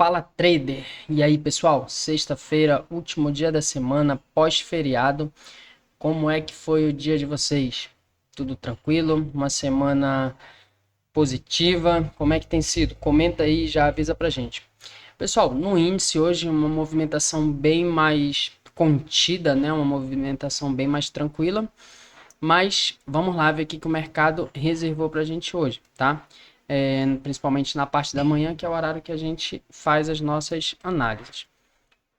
Fala trader! E aí pessoal, sexta-feira, último dia da semana, pós-feriado. Como é que foi o dia de vocês? Tudo tranquilo? Uma semana positiva? Como é que tem sido? Comenta aí e já avisa pra gente. Pessoal, no índice hoje uma movimentação bem mais contida, né? Uma movimentação bem mais tranquila. Mas vamos lá ver o que o mercado reservou pra gente hoje, tá? Principalmente na parte da manhã, que é o horário que a gente faz as nossas análises.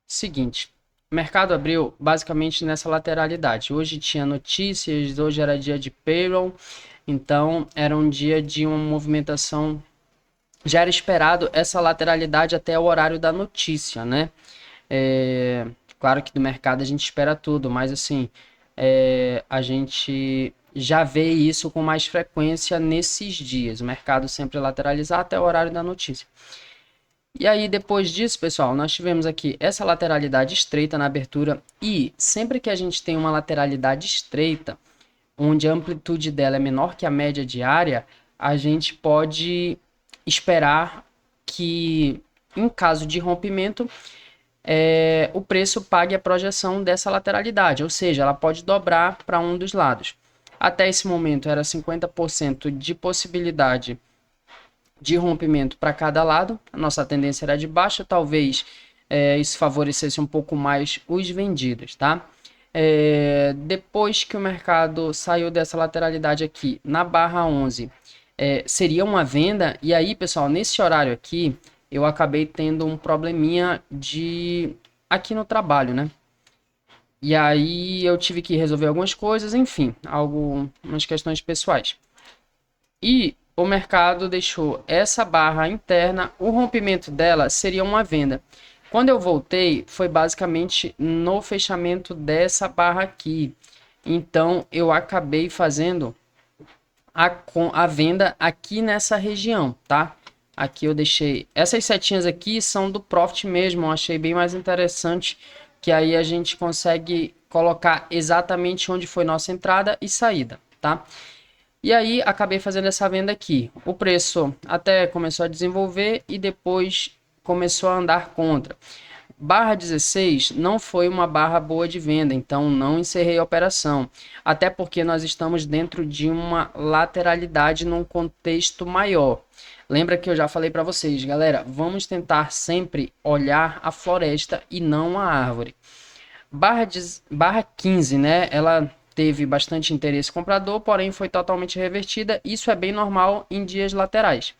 Seguinte, o mercado abriu basicamente nessa lateralidade. Hoje tinha notícias, hoje era dia de payroll, então era um dia de uma movimentação. Já era esperado essa lateralidade até o horário da notícia, né? Claro que do mercado a gente espera tudo, mas assim, a gente já vê isso com mais frequência nesses dias. O mercado sempre lateralizar até o horário da notícia. E aí, depois disso, pessoal, nós tivemos aqui essa lateralidade estreita na abertura. E sempre que a gente tem uma lateralidade estreita, onde a amplitude dela é menor que a média diária, a gente pode esperar que, em caso de rompimento, o preço pague a projeção dessa lateralidade, ou seja, ela pode dobrar para um dos lados. Até esse momento era 50% de possibilidade de rompimento para cada lado, a nossa tendência era de baixa, talvez isso favorecesse um pouco mais os vendidos, tá? Depois que o mercado saiu dessa lateralidade aqui na barra 11, seria uma venda, e aí pessoal, nesse horário aqui, eu acabei tendo um probleminha aqui no trabalho, né? E aí eu tive que resolver algumas coisas, enfim, algumas questões pessoais. E o mercado deixou essa barra interna, o rompimento dela seria uma venda. Quando eu voltei, foi basicamente no fechamento dessa barra aqui. Então eu acabei fazendo a venda aqui nessa região, tá? Aqui eu deixei. Essas setinhas aqui são do Profit mesmo, eu achei bem mais interessante, que aí a gente consegue colocar exatamente onde foi nossa entrada e saída, tá? E aí acabei fazendo essa venda aqui. O preço até começou a desenvolver e depois começou a andar contra. Barra 16 não foi uma barra boa de venda, então não encerrei a operação. Até porque nós estamos dentro de uma lateralidade num contexto maior. Lembra que eu já falei para vocês, galera, vamos tentar sempre olhar a floresta e não a árvore. Barra 15, né? Ela teve bastante interesse comprador, porém foi totalmente revertida. Isso é bem normal em dias laterais.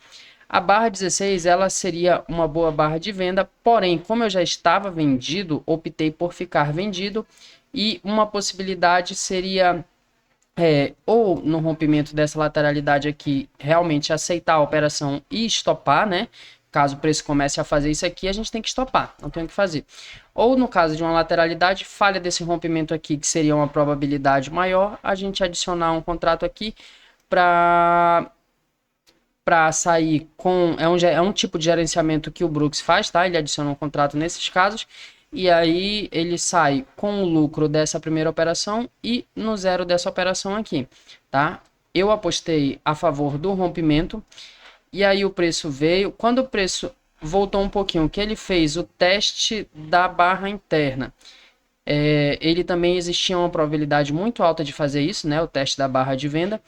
A barra 16, ela seria uma boa barra de venda, porém, como eu já estava vendido, optei por ficar vendido e uma possibilidade seria ou no rompimento dessa lateralidade aqui, realmente aceitar a operação e estopar, né? Caso o preço comece a fazer isso aqui, a gente tem que estopar, não tem o que fazer. Ou no caso de uma lateralidade, falha desse rompimento aqui, que seria uma probabilidade maior, a gente adicionar um contrato aqui para sair com... É um tipo de gerenciamento que o Brooks faz, tá? Ele adiciona um contrato nesses casos, e aí ele sai com o lucro dessa primeira operação e no zero dessa operação aqui, tá? Eu apostei a favor do rompimento, e aí o preço veio. Quando o preço voltou um pouquinho, que ele fez o teste da barra interna, ele também existia uma probabilidade muito alta de fazer isso, né? O teste da barra de venda.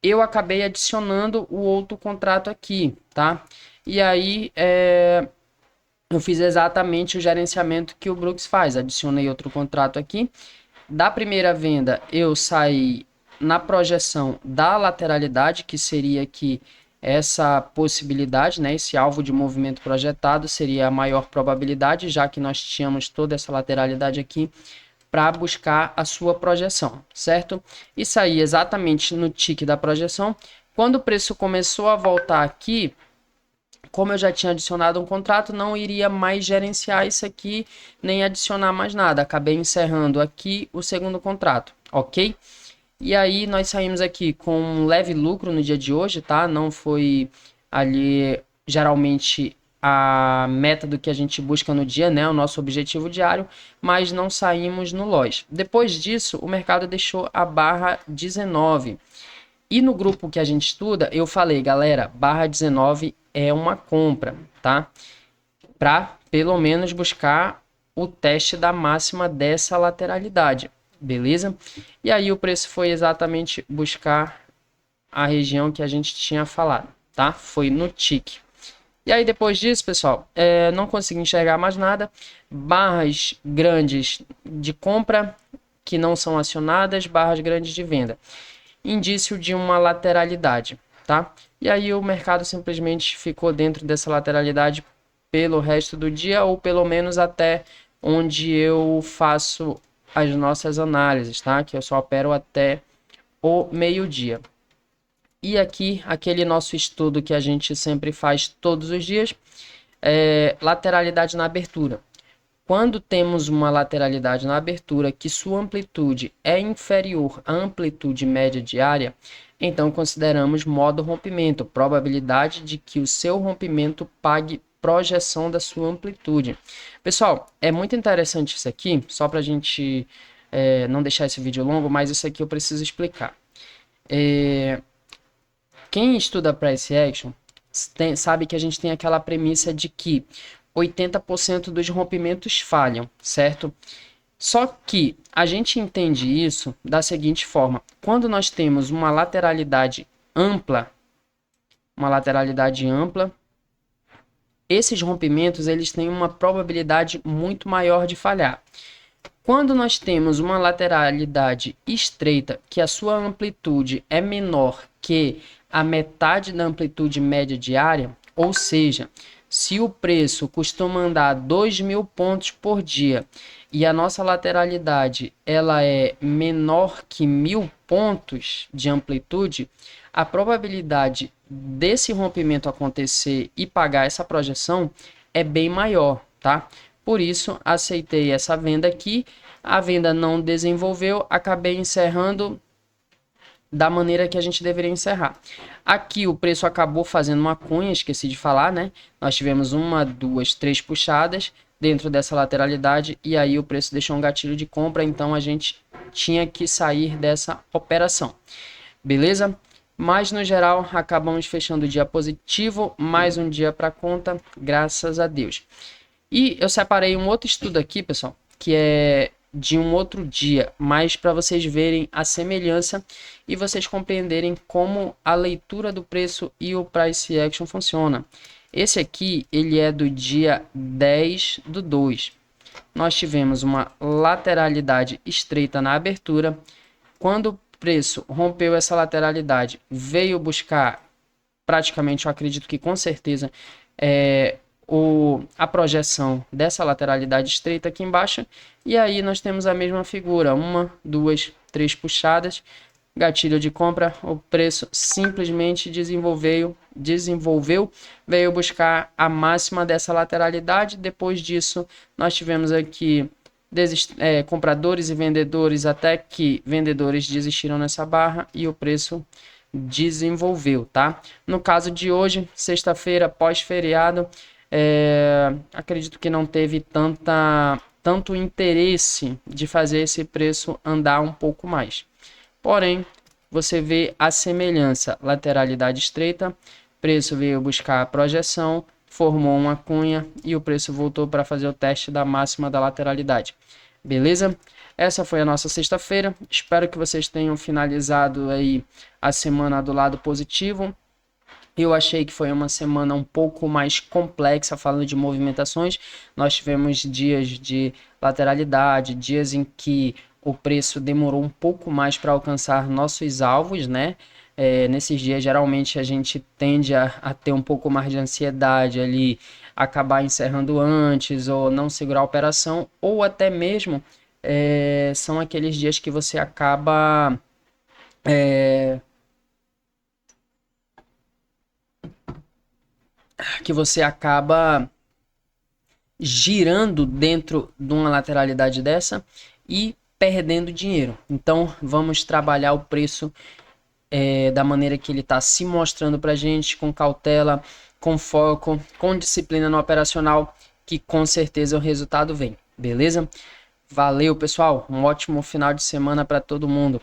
Eu acabei adicionando o outro contrato aqui, tá? E aí eu fiz exatamente o gerenciamento que o Brooks faz. Adicionei outro contrato aqui. Da primeira venda, eu saí na projeção da lateralidade, que seria aqui essa possibilidade, né? Esse alvo de movimento projetado seria a maior probabilidade, já que nós tínhamos toda essa lateralidade aqui para buscar a sua projeção, certo? E saí exatamente no tick da projeção. Quando o preço começou a voltar aqui, como eu já tinha adicionado um contrato, não iria mais gerenciar isso aqui, nem adicionar mais nada. Acabei encerrando aqui o segundo contrato, ok? E aí nós saímos aqui com um leve lucro no dia de hoje, tá? Não foi ali geralmente a meta do que a gente busca no dia, né? O nosso objetivo diário, mas não saímos no loss. Depois disso, o mercado deixou a barra 19. E no grupo que a gente estuda, eu falei, galera, barra 19 é uma compra, tá? para pelo menos buscar o teste da máxima dessa lateralidade, beleza? E aí o preço foi exatamente buscar a região que a gente tinha falado, tá? Foi no tick. E aí depois disso, pessoal, não consegui enxergar mais nada. Barras grandes de compra que não são acionadas, barras grandes de venda. Indício de uma lateralidade, tá? E aí o mercado simplesmente ficou dentro dessa lateralidade pelo resto do dia, ou pelo menos até onde eu faço as nossas análises, tá? Que eu só opero até o meio-dia. E aqui, aquele nosso estudo que a gente sempre faz todos os dias, lateralidade na abertura. Quando temos uma lateralidade na abertura que sua amplitude é inferior à amplitude média diária, então consideramos modo rompimento, probabilidade de que o seu rompimento pague projeção da sua amplitude. Pessoal, é muito interessante isso aqui, só para a gente não deixar esse vídeo longo, mas isso aqui eu preciso explicar. Quem estuda Price Action sabe que a gente tem aquela premissa de que 80% dos rompimentos falham, certo? Só que a gente entende isso da seguinte forma: quando nós temos uma lateralidade ampla, esses rompimentos eles têm uma probabilidade muito maior de falhar. Quando nós temos uma lateralidade estreita, que a sua amplitude é menor que a metade da amplitude média diária, ou seja, se o preço costuma andar 2.000 pontos por dia e a nossa lateralidade ela é menor que 1.000 pontos de amplitude, a probabilidade desse rompimento acontecer e pagar essa projeção é bem maior, tá? Por isso, aceitei essa venda aqui. A venda não desenvolveu, acabei encerrando da maneira que a gente deveria encerrar. Aqui o preço acabou fazendo uma cunha, esqueci de falar, né? Nós tivemos 1, 2, 3 puxadas dentro dessa lateralidade e aí o preço deixou um gatilho de compra, então a gente tinha que sair dessa operação. Beleza? Mas no geral acabamos fechando o dia positivo, mais um dia para conta, graças a Deus. E eu separei um outro estudo aqui, pessoal, que é de um outro dia, mas para vocês verem a semelhança e vocês compreenderem como a leitura do preço e o price action funciona. Esse aqui, ele é do dia 10/2. Nós tivemos uma lateralidade estreita na abertura. Quando o preço rompeu essa lateralidade, veio buscar, praticamente, eu acredito que com certeza, a projeção dessa lateralidade estreita aqui embaixo, e aí nós temos a mesma figura, 1, 2, 3 puxadas, gatilho de compra, o preço simplesmente desenvolveu, veio buscar a máxima dessa lateralidade. Depois disso nós tivemos aqui compradores e vendedores, até que vendedores desistiram nessa barra e o preço desenvolveu, tá? No caso de hoje, sexta-feira, pós-feriado, acredito que não teve tanto interesse de fazer esse preço andar um pouco mais. Porém, você vê a semelhança, lateralidade estreita, preço veio buscar a projeção, formou uma cunha e o preço voltou para fazer o teste da máxima da lateralidade. Beleza? Essa foi a nossa sexta-feira. Espero que vocês tenham finalizado aí a semana do lado positivo. Eu achei que foi uma semana um pouco mais complexa, falando de movimentações. Nós tivemos dias de lateralidade, dias em que o preço demorou um pouco mais para alcançar nossos alvos, né? Nesses dias, geralmente, a gente tende a ter um pouco mais de ansiedade ali, acabar encerrando antes, ou não segurar a operação, ou até mesmo são aqueles dias que você acaba... girando dentro de uma lateralidade dessa e perdendo dinheiro. Então vamos trabalhar o preço da maneira que ele está se mostrando para a gente, com cautela, com foco, com disciplina no operacional, que com certeza o resultado vem. Beleza? Valeu, pessoal. Um ótimo final de semana para todo mundo.